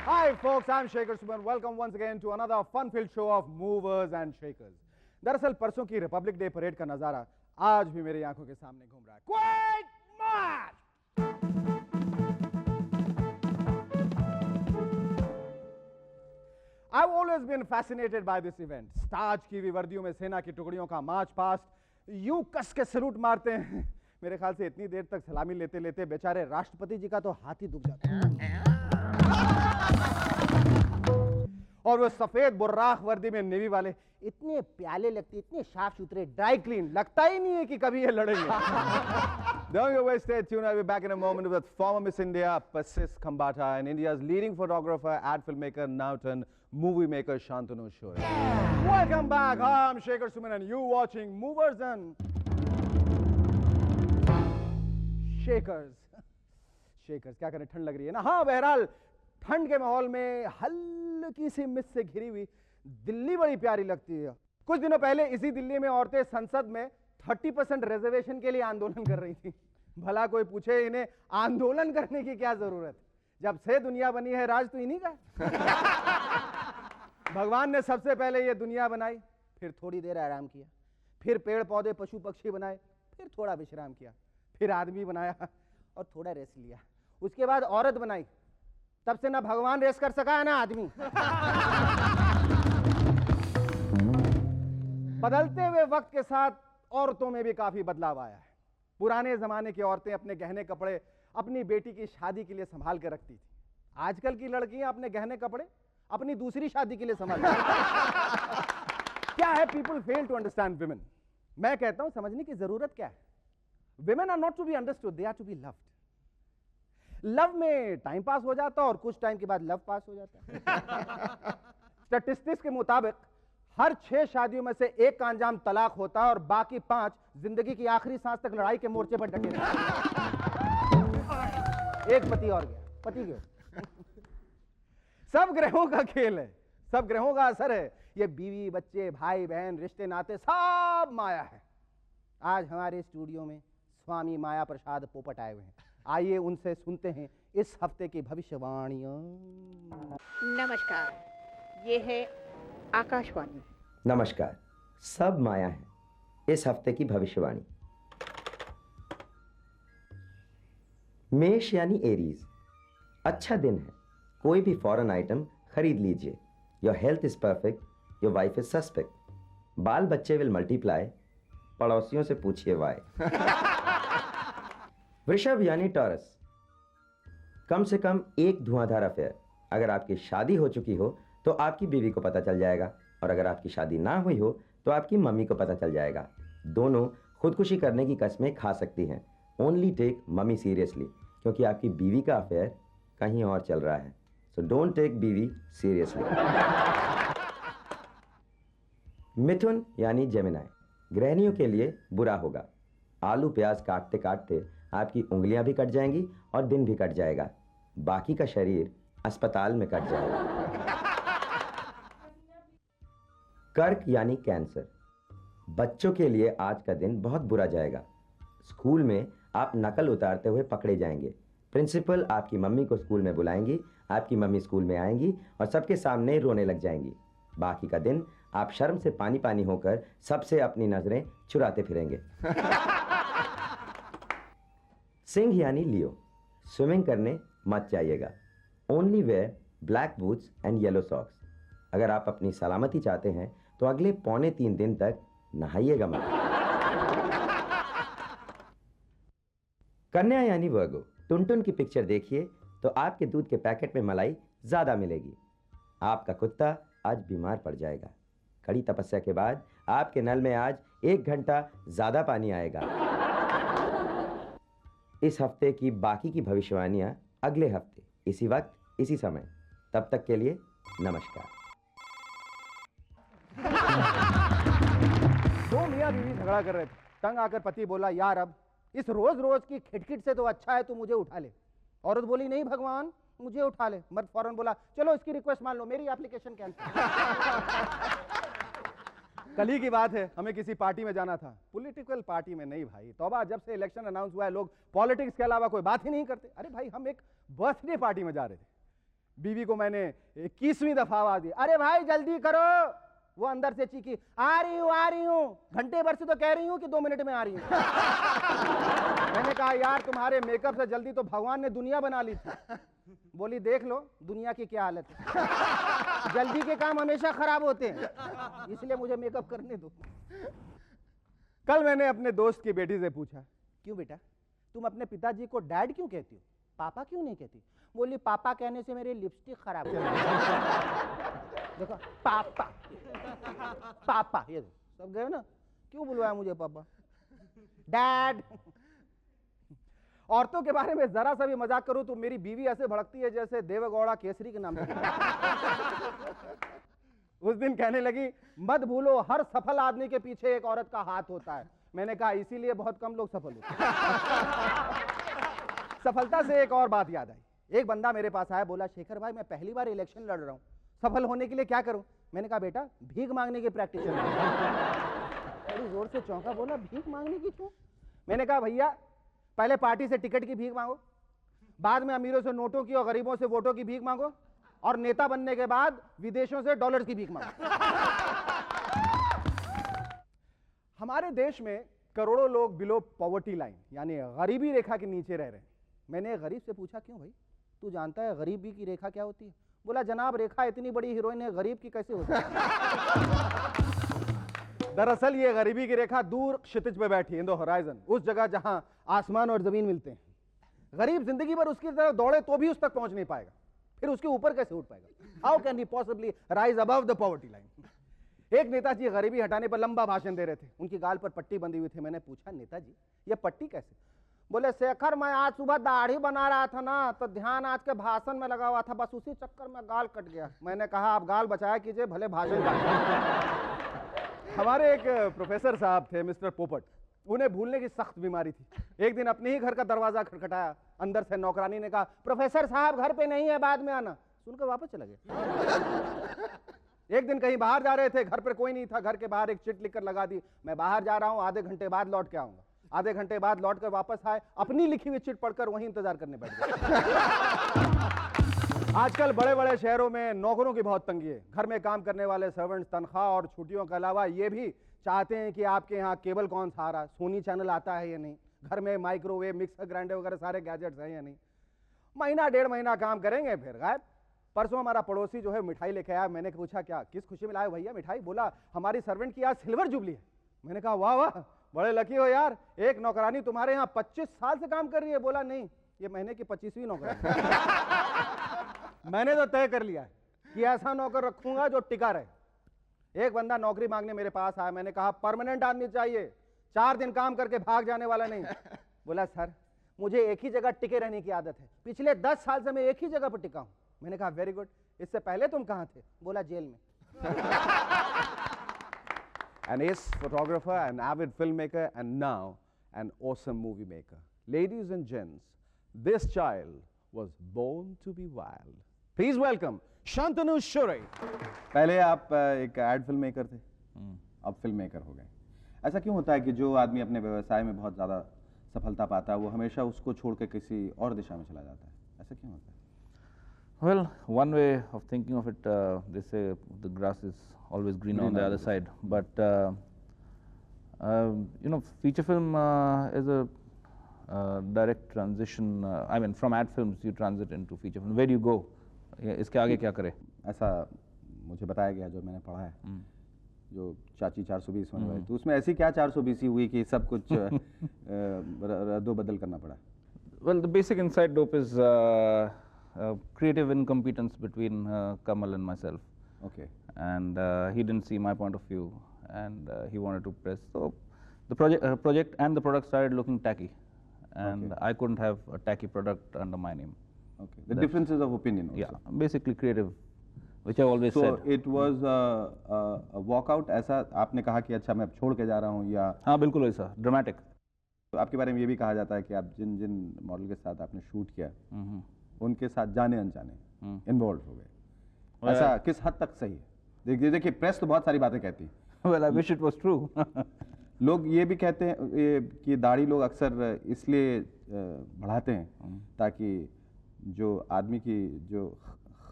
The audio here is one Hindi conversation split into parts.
Hi folks, I'm Shaker Suman. Welcome once again to another fun-filled show of Movers and Shakers. दरअसल परसों की रिपब्लिक डे परेड का नजारा आज भी मेरी आंखों के सामने घूम रहा है. Quite much! I've always been fascinated by this event. Starch की विवर्दियों में सेना की टुकड़ियों का मार्च पास्ट यूं कस के सैल्यूट मारते हैं. मेरे ख्याल से इतनी देर तक सलामी लेते लेते बेचारे राष्ट्रपति जी का तो हाथ ही दुख जाता है. और वो सफेद बुर्राख वर्दी में नेवी वाले इतने प्याले लगते, इतने साफ सुथरे, ड्राई क्लीन, लगता ही नहीं है कि कभी ये लड़ेंगे. Don't you waste stay tuned. I'll be back in a moment with former Miss India Persis Khambata and India's leading photographer, ad filmmaker, now turned movie maker Shantanu Shore. Welcome back. I'm Shaker Suman and you watching Movers and Shakers. Shakers. क्या करें, ठंड लग रही है ना. हाँ, बहरहाल ठंड के माहौल में हल्की सी मिस्ट से घिरी हुई दिल्ली बड़ी प्यारी लगती है. कुछ दिनों पहले इसी दिल्ली में औरतें संसद में 30% रिजर्वेशन के लिए आंदोलन कर रही थी. भला कोई पूछे इन्हें आंदोलन करने की क्या जरूरत, जब से दुनिया बनी है राज तो इन्हीं का. भगवान ने सबसे पहले ये दुनिया बनाई, फिर थोड़ी देर आराम किया, फिर पेड़ पौधे पशु पक्षी बनाए, फिर थोड़ा विश्राम किया, फिर आदमी बनाया और थोड़ा रेस्ट लिया, उसके बाद औरत बनाई. तब से ना भगवान रेस्ट कर सका है ना आदमी. बदलते हुए वक्त के साथ औरतों में भी काफी बदलाव आया है. पुराने जमाने की औरतें अपने गहने कपड़े अपनी बेटी की शादी के लिए संभाल के रखती थी. आजकल की लड़कियां अपने गहने कपड़े अपनी दूसरी शादी के लिए संभालती हैं. क्या है, people fail to understand women. मैं कहता हूं समझने की जरूरत क्या है. Women are not to be understood, they are to be loved. Love में टाइम पास हो जाता है और कुछ टाइम के बाद लव पास हो जाता है. स्टैटिस्टिक्स के मुताबिक हर 6 शादियों में से एक का अंजाम तलाक होता है और बाकी 5 जिंदगी की आखिरी सांस तक लड़ाई के मोर्चे पर डटे रहते. एक पति और गया, पति गया. सब ग्रहों का खेल है, सब ग्रहों का असर है. ये बीवी बच्चे भाई बहन रिश्ते नाते सब माया है. आज हमारे स्टूडियो में स्वामी माया प्रसाद पोपट आए हुए हैं. आइए उनसे सुनते हैं इस हफ्ते की भविष्यवाणियां. नमस्कार, ये है आकाशवाणी. नमस्कार, सब माया है. इस हफ्ते की भविष्यवाणी. मेष यानी एरीज, अच्छा दिन है. कोई भी फॉरेन आइटम खरीद लीजिए. Your health is perfect, your wife is suspect. बाल बच्चे विल मल्टीप्लाई, पड़ोसियों से पूछिए वाई. वृषभ यानी टॉरस, कम से कम एक धुआंधार अफेयर. अगर आपकी शादी हो चुकी हो तो आपकी बीवी को पता चल जाएगा, और अगर आपकी शादी ना हुई हो तो आपकी मम्मी को पता चल जाएगा. दोनों खुदकुशी करने की कस्में खा सकती हैं. ओनली टेक मम्मी सीरियसली, क्योंकि आपकी बीवी का अफेयर कहीं और चल रहा है. सो डोंट टेक बीवी सीरियसली. मिथुन यानी जेमिनाई, गृहिणियों के लिए बुरा होगा. आलू प्याज काटते काटते आपकी उंगलियां भी कट जाएंगी और दिन भी कट जाएगा. बाकी का शरीर अस्पताल में कट जाएगा. कर्क यानी कैंसर, बच्चों के लिए आज का दिन बहुत बुरा जाएगा. स्कूल में आप नकल उतारते हुए पकड़े जाएंगे. प्रिंसिपल आपकी मम्मी को स्कूल में बुलाएंगी, आपकी मम्मी स्कूल में आएंगी और सबके सामने रोने लग जाएंगी. बाकी का दिन आप शर्म से पानी पानी होकर सबसे अपनी नजरें चुराते फिरेंगे. सिंह यानी लियो, स्विमिंग करने मत जाइएगा. Only wear black boots and yellow socks. अगर आप अपनी सलामती चाहते हैं तो अगले 2.25 दिन तक नहाइएगा मत. कन्या यानी वर्गो, टुनटुन की पिक्चर देखिए तो आपके दूध के पैकेट में मलाई ज्यादा मिलेगी. आपका कुत्ता आज बीमार पड़ जाएगा. कड़ी तपस्या के बाद आपके नल में आज 1 घंटा ज्यादा पानी आएगा. इस हफ्ते की बाकी की भविष्यवाणियां अगले हफ्ते इसी वक्त इसी समय. तब तक के लिए नमस्कार. दो मियां बीवी झगड़ा कर रहे थे. तंग आकर पति बोला, यार अब इस रोज रोज की खिटखिट से तो अच्छा है तू मुझे उठा ले. औरत बोली, नहीं भगवान मुझे उठा ले. मर्द फौरन बोला, चलो इसकी रिक्वेस्ट मान लो, मेरी एप्लीकेशन कैंसिल. कल ही की बात है, हमें किसी पार्टी में जाना था. पॉलिटिकल पार्टी में नहीं भाई, तौबा, जब से इलेक्शन अनाउंस हुआ है लोग पॉलिटिक्स के अलावा कोई बात ही नहीं करते. अरे भाई हम एक बर्थडे पार्टी में जा रहे थे. बीवी को मैंने 21वीं दफा आवाज दी, अरे भाई जल्दी करो। वो अंदर से चीखी, आ रही हूँ, घंटे भर से तो कह रही हूँ कि 2 मिनट में आ रही हूँ। मैंने कहा यार तुम्हारे मेकअप से जल्दी तो भगवान ने दुनिया बना ली थी। बोली देख लो दुनिया की क्या हालत है, जल्दी के काम हमेशा खराब होते हैं, इसलिए मुझे मेकअप करने दो। कल मैंने अपने दोस्त की बेटी से पूछा, क्यों बेटा तुम अपने पिताजी को डैड क्यों कहती हो, पापा क्यों नहीं कहती? बोली पापा कहने से मेरी लिपस्टिक खराब हो गई। देखो पापा पापा, ये सब गए ना, क्यों बुलवाया मुझे पापा, डैड। औरतों के बारे में जरा सा भी मजाक करूं तो मेरी बीवी ऐसे भड़कती है जैसे देवगौड़ा केसरी के नाम से। उस दिन कहने लगी, मत भूलो हर सफल आदमी के पीछे एक औरत का हाथ होता है। मैंने कहा इसीलिए बहुत कम लोग सफल होते हैं। सफलता से एक और बात याद आई। एक बंदा मेरे पास आया, बोला शेखर भाई मैं पहली बार इलेक्शन लड़ रहा हूं, सफल होने के लिए क्या करूं? मैंने कहा बेटा भीख मांगने की प्रैक्टिस है। बड़ी जोर से चौंका, बोला भीख मांगने की क्यों? मैंने कहा भैया पहले पार्टी से टिकट की भीख मांगो, बाद में अमीरों से नोटों की और गरीबों से वोटों की भीख मांगो, और नेता बनने के बाद विदेशों से डॉलर की भीख मांगो। हमारे देश में करोड़ों लोग बिलो पॉवर्टी लाइन यानी गरीबी रेखा के नीचे रह रहे हैं। मैंने एक गरीब से पूछा, क्यों भाई तू जानता है गरीबी की रेखा क्या होती है? बोला जनाब रेखा इतनी बड़ी हीरोइन है, गरीब की कैसे होती है? दरअसल ये गरीबी की रेखा दूर क्षितिज पे बैठी, इन द होराइजन, उस जगह जहां आसमान और जमीन मिलते हैं। गरीब जिंदगी भर उसकी तरफ दौड़े तो भी उस तक पहुंच नहीं पाएगा, फिर उसके ऊपर कैसे उठ पाएगा? How can he possibly rise above the poverty line? एक नेताजी गरीबी हटाने पर लंबा भाषण दे रहे थे, उनकी गाल पर पट्टी बंधी हुई थी। मैंने पूछा नेताजी ये पट्टी कैसे? बोले शेखर मैं आज सुबह दाढ़ी बना रहा था ना, तो ध्यान आज के भाषण में लगा हुआ था, बस उसी चक्कर में गाल कट गया। मैंने कहा आप गाल बचाया कीजिए, भले भाषण हमारे एक प्रोफेसर साहब थे मिस्टर पोपट, उन्हें भूलने की सख्त बीमारी थी। एक दिन अपने ही घर का दरवाजा खटखटाया, अंदर से नौकरानी ने कहा प्रोफेसर साहब घर पे नहीं है, बाद में आना। सुनकर वापस चला गया। एक दिन कहीं बाहर जा रहे थे, घर पर कोई नहीं था, घर के बाहर एक चिट लिखकर लगा दी, मैं बाहर जा रहा हूं, आधे घंटे बाद लौट के आऊंगा। आधे घंटे बाद लौटकर वापस आए, अपनी लिखी हुई चिट पढ़कर वहीं इंतजार करने बैठ गए। आजकल बड़े बड़े शहरों में नौकरों की बहुत तंगी है। घर में काम करने वाले सर्वेंट्स तनख्वाह और छुट्टियों के अलावा ये भी चाहते हैं कि आपके यहाँ केबल कौन सा आ रहा है, सोनी चैनल आता है या नहीं, घर में माइक्रोवेव मिक्सर ग्राइंडर वगैरह सारे गैजेट्स हैं या नहीं। महीना 1.5 महीना काम करेंगे फिर गायब। परसों हमारा पड़ोसी जो है मिठाई लेके आया। मैंने पूछा क्या किस खुशी में लाए भैया मिठाई? बोला हमारी सर्वेंट की आज सिल्वर जुबली है। मैंने कहा वाह वाह बड़े लकी हो यार, एक नौकरानी तुम्हारे यहाँ 25 साल से काम कर रही है। बोला नहीं ये महीने की 25वीं नौकरानी। मैंने तो तय कर लिया कि ऐसा नौकर रखूंगा जो टिका रहे। एक बंदा नौकरी मांगने मेरे पास आया, मैंने कहा परमानेंट आदमी चाहिए, 4 दिन काम करके भाग जाने वाला नहीं। बोला सर मुझे एक ही जगह टिके रहने की आदत है, पिछले 10 साल से मैं एक ही जगह पर टिका हूं। मैंने कहा वेरी गुड, इससे पहले तुम कहां थे? बोला जेल में। An ace photographer, an avid filmmaker, and now an awesome movie maker. Ladies and gents, this child was born to be wild. Please welcome Shantanu Shure. पहले आप एक एड फिल्म मेकर थे, अब फिल्म मेकर हो गए। ऐसा क्यों होता है कि जो आदमी अपने व्यवसाय में बहुत ज़्यादा सफलता पाता है वो हमेशा उसको छोड़ के किसी और दिशा में चला जाता है? ऐसा क्यों होता है? Well, one way of thinking of it, they say the grass is always greener on the other side. But you know, feature film is a direct transition. I mean, from ad films you transit into feature film. Where do you go? इसके आगे क्या करें? ऐसा मुझे बताया गया जो मैंने पढ़ा है, जो चाची 420 होने वाली, तो उसमें ऐसी क्या 420 हुई कि सब कुछ रद्दो-बदल करना पड़ा? Well, the basic inside dope is creative incompetence between Kamal and myself. Okay. And he didn't see my point of view, and he wanted to press. So the project and the product started looking tacky, and Okay. I couldn't have a tacky product under my name. Okay. The differences of opinion also. Yeah, basically creative, which I always So said. it was a walkout. ऐसा आपने कहा कि अच्छा मैं अब छोड़ के जा रहा हूँ, या हाँ बिल्कुल वैसा ड्रामेटिक। तो आपके बारे में ये भी कहा जाता है कि आप जिन जिन मॉडल के साथ आपने शूट किया उनके साथ जाने अनजाने इन्वॉल्व हो गए। ऐसा किस हद तक सही है? देखिए प्रेस तो बहुत सारी बातें कहती है। Well, I wish it was true. लोग ये भी कहते हैं कि दाढ़ी लोग अक्सर इसलिए बढ़ाते हैं ताकि जो आदमी की जो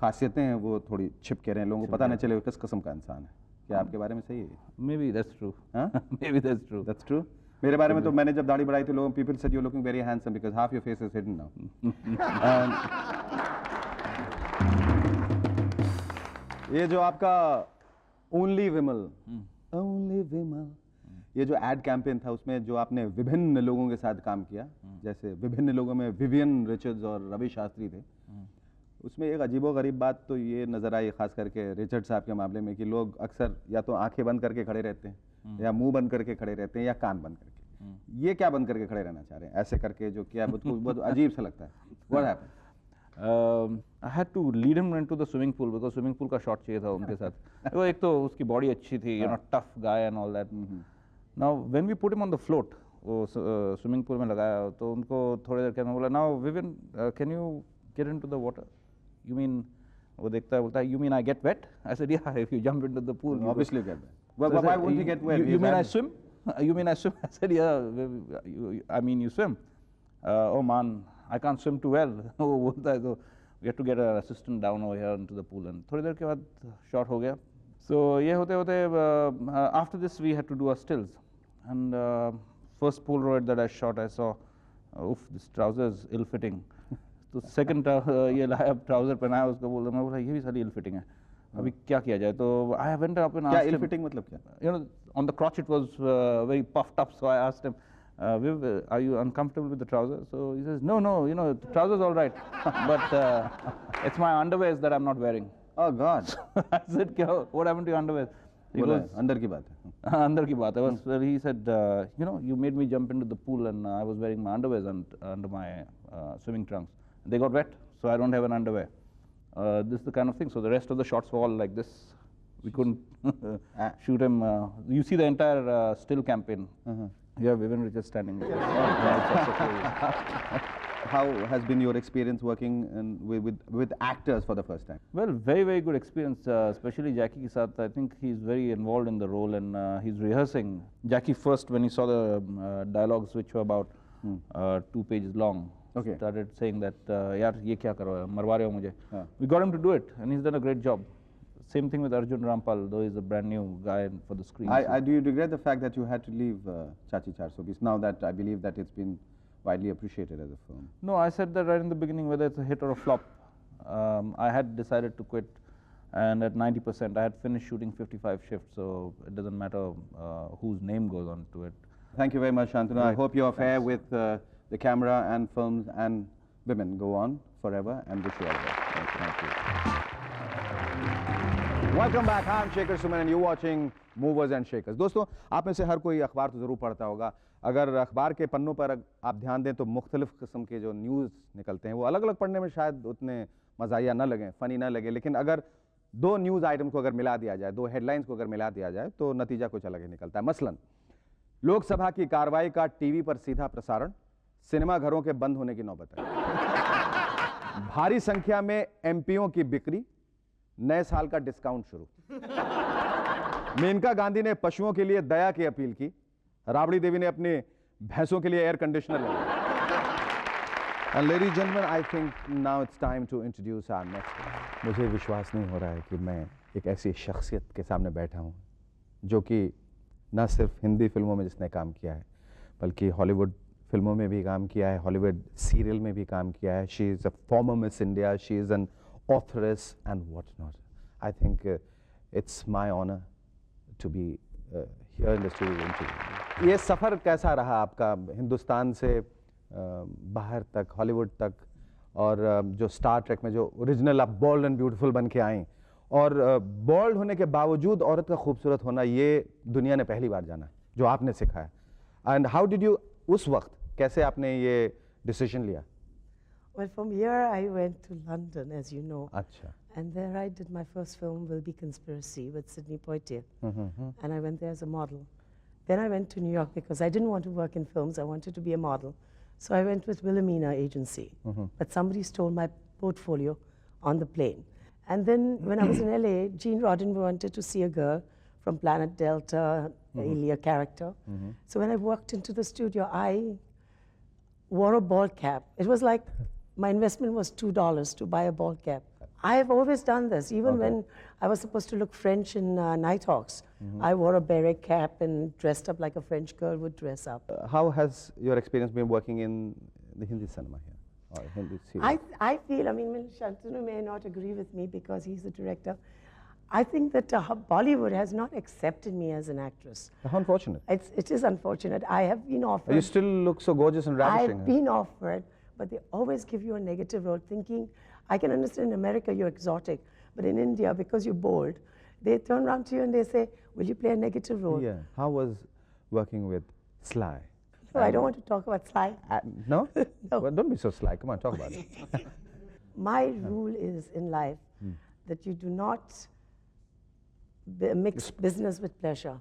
खासियतें हैं वो थोड़ी छिप के रहे, लोगों को पता नहीं चले वो किस किस्म का इंसान है। क्या आपके बारे में सही है? Maybe that's true. हाँ? Maybe that's true. That's true. मेरे बारे में तो मैंने जब दाढ़ी बढ़ाई थी लोगों people said you're looking very handsome because half your face is hidden now. ये जो आपका ओनली विमल, ओनली विमल, ये जो एड कैंपेन था उसमें जो आपने विभिन्न लोगों के साथ काम किया, जैसे विभिन्न लोगों में विवियन रिचर्ड्स और रवि शास्त्री थे, उसमें एक अजीबोगरीब बात तो ये नज़र आई खास करके रिचर्ड साहब के मामले में कि लोग अक्सर या तो आंखें बंद करके खड़े रहते हैं या मुंह बंद करके खड़े रहते हैं या कान बंद करके। ये क्या बंद करके खड़े रहना चाह रहे हैं? ऐसे करके जो किया बहुत अजीब सा लगता है। What happened? I had to lead him into the swimming pool because swimming pool का shot चाहिए था उनके साथ। वो एक तो उसकी body अच्छी थी, you know, tough guy and all that. Now when we put him on the float, वो swimming pool में लगाया तो उनको थोड़ी देर के बाद बोला, now Vivian, can you get into the water? You mean, वो देखता है बोलता है, you mean I get wet? I said, yeah, if you jump into the pool. Obviously you get wet. Why wouldn't he get wet? You mean I swim? You mean I swim? I said, yeah, I mean you swim. Oh man, I can't swim too well. वो बोलता है तो we have to get an assistant down over here into the pool. And थोड़ी देर के बाद shot हो गया. So ये होते होते after this we had to do our stills. And first Polaroid that I shot, I saw, oof, this trouser is ill-fitting. तो second ये लाया trouser पहनाया उसको मैं बोला ये भी सारी ill-fitting है. अभी क्या किया जाए? तो I went up and asked him. क्या ill-fitting मतलब क्या? You know, on the crotch it was very puffed up, so I asked him, Viv, are you uncomfortable with the trousers? So he says, no, you know, the trousers all right, but it's my underwears that I'm not wearing. Oh God! I said, what happened to your underwears? He बोला goes, अंदर की बात है। अंदर की बात है। He said, you know, you made me jump into the pool and I was wearing my underwears under my swimming trunks. They got wet, so I don't have an underwear. This is the kind of thing. So the rest of the shots were all like this. We couldn't shoot him. You see the entire still campaign. You have Vivian Richards standing there. How has been your experience working with actors for the first time? Well, very good experience, especially Jackie ke saath. I think he's very involved in the role and he's rehearsing. Jackie first, when he saw the dialogues which were about 2 pages long, started saying that, yaar, ye kya kar rahe ho? Marwa rahe ho mujhe. We got him to do it and he's done a great job. Same thing with Arjun Rampal, though he's a brand new guy for the screen. Do you regret the fact that you had to leave Chachi 420 Bees, now that I believe that it's been widely appreciated as a film? No, I said that right in the beginning, whether it's a hit or a flop. I had decided to quit, and at 90%, I had finished shooting 55 shifts, so it doesn't matter whose name goes on to it. Thank you very much, Shantanu. Right. I hope your affair with the camera and films and women go on forever, and wish you all the best. Thank you. Welcome back. I'm Shekhar Suman and you're watching Movers and Shakers. दोस्तों, आप में से हर कोई अखबार तो ज़रूर पढ़ता होगा। अगर अखबार के पन्नों पर आप ध्यान दें तो मुख्तलिफ किस्म के जो न्यूज़ निकलते हैं वो अलग अलग पढ़ने में शायद उतने मज़ाहिया ना लगें, फ़नी ना लगे, लेकिन अगर दो न्यूज़ आइटम को अगर मिला दिया जाए, दो हेडलाइंस को अगर मिला दिया जाए तो नतीजा कुछ अलग ही निकलता है। मसलन लोकसभा की कार्रवाई का टीवी पर सीधा प्रसारण, सिनेमा घरों के बंद होने की नौबत है। भारी संख्या में एमपीओं की बिक्री, नए साल का डिस्काउंट शुरू। मेनका गांधी ने पशुओं के लिए दया की अपील की, राबड़ी देवी ने अपनी भैंसों के लिए एयर कंडीशनर लगाया। And ladies and gentlemen, I think now it's time to introduce our next guest. मुझे विश्वास नहीं हो रहा है कि मैं एक ऐसी शख्सियत के सामने बैठा हूँ जो कि न सिर्फ हिंदी फिल्मों में जिसने काम किया है बल्कि हॉलीवुड फिल्मों में भी काम किया है, हॉलीवुड सीरियल में भी काम किया है। She is a former Miss India, she is an authoress and whatnot. I think it's my honor to be here in the studio. ये सफ़र कैसा रहा आपका हिंदुस्तान से बाहर तक, हॉलीवुड तक, और जो स्टार ट्रेक में जो ओरिजिनल आप बोल्ड एंड ब्यूटीफुल बन के आई, और बोल्ड होने के बावजूद औरत का खूबसूरत होना ये दुनिया ने पहली बार जाना जो आपने सिखाया। एंड हाउ डिड यू, उस वक्त कैसे आपने ये डिसीजन लिया? Well, from here I went to London, as you know. अच्छा. And there I did my first film, Will Be Conspiracy, with Sidney Poitier. And I went there as a model. Then I went to New York because I didn't want to work in films. I wanted to be a model. So I went with Wilhelmina Agency. But somebody stole my portfolio on the plane. And then when I was in LA, Gene Roddenberry wanted to see a girl from Planet Delta, Elia character. So when I walked into the studio, I wore a ball cap. It was like my investment was $2 to buy a ball cap. I have always done this. Even when I was supposed to look French in Nighthawks, I wore a beret cap and dressed up like a French girl would dress up. How has your experience been working in the Hindi cinema here? Or Hindi series? I feel, I mean, Shantanu may not agree with me because he's the director. I think that Bollywood has not accepted me as an actress. How unfortunate. It is unfortunate. I have been offered. You still look so gorgeous and ravishing. I've been offered, but they always give you a negative role, thinking, I can understand in America you're exotic, but in India, because you're bold, they turn around to you and they say, will you play a negative role? Yeah. How was working with Sly? No, I don't want to talk about Sly. No? No. Well, don't be so sly. Come on, talk about it. My rule is in life that you do not mix business with pleasure.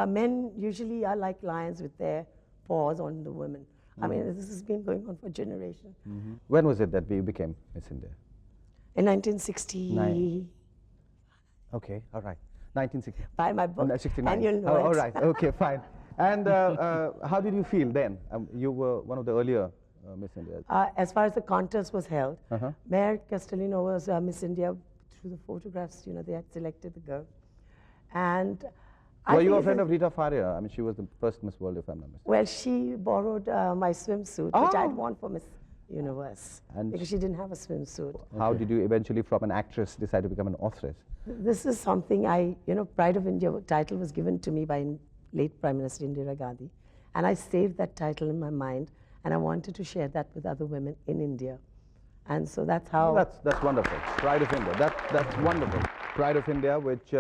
Men usually are like lions with their paws on the women. I mean, this has been going on for generations. When was it that we became Miss India? In 1960, Okay, all right. 1960. buy my book, 69. and you'll know Oh, all it. right, okay, fine. And how did you feel then? You were one of the earlier Miss India. As far as the contest was held, Uh-huh. Mayor Castellino was Miss India through the photographs. You know, they had selected the girl, and Were you a think friend it of was- Rita Faria? I mean, she was the first Miss World, if I'm not mistaken. Well, she borrowed my swimsuit, which Oh. I'd worn for Miss Universe, And because she didn't have a swimsuit. How did you eventually, from an actress, decide to become an authoress? This is something Pride of India title was given to me by late Prime Minister Indira Gandhi, and I saved that title in my mind, and I wanted to share that with other women in India, and so that's how. That's wonderful. Pride of India. That's wonderful. Pride of India, which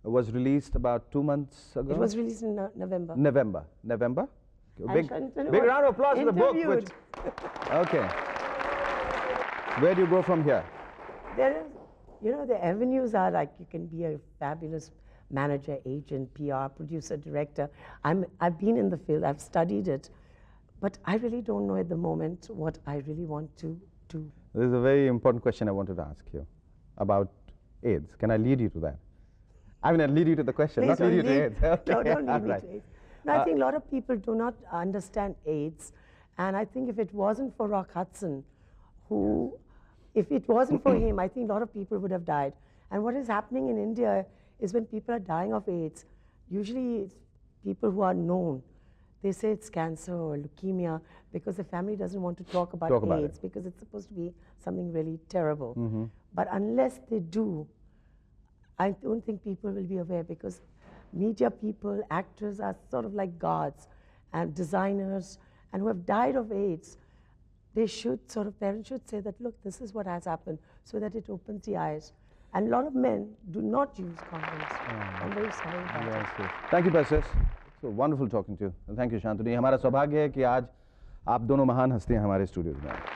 was released about 2 months ago. It was released in November. November. November. And Shantanu Big was round of applause for the book. interviewed. Okay. Where do you go from here? There is, the avenues are like you can be a fabulous manager, agent, PR, producer, director. I've been in the field, I've studied it, but I really don't know at the moment what I really want to do. This is a very important question I wanted to ask you about AIDS. Can I lead you to that? I mean, I'll lead you to the question, Please not lead you don't to lead- AIDS. Okay, No, don't all lead me right. to AIDS. No, I think a lot of people do not understand AIDS, and I think if it wasn't for Rock Hudson, if it wasn't for him, I think a lot of people would have died. And what is happening in India is when people are dying of AIDS, usually it's people who are known. They say it's cancer or leukemia because the family doesn't want to talk about AIDS because it's supposed to be something really terrible. But unless they do, I don't think people will be aware, because media people, actors are sort of like gods, and designers, and who have died of AIDS. They should parents should say that, look, this is what has happened, so that it opens the eyes. And a lot of men do not use condoms. I'm very sorry about Yes, yes. Thank you, Persis. So wonderful talking to you. And thank you, Shantanu. हमारा सौभाग्य है कि आज आप दोनों महान हस्तियां हमारे स्टूडियोज में आए.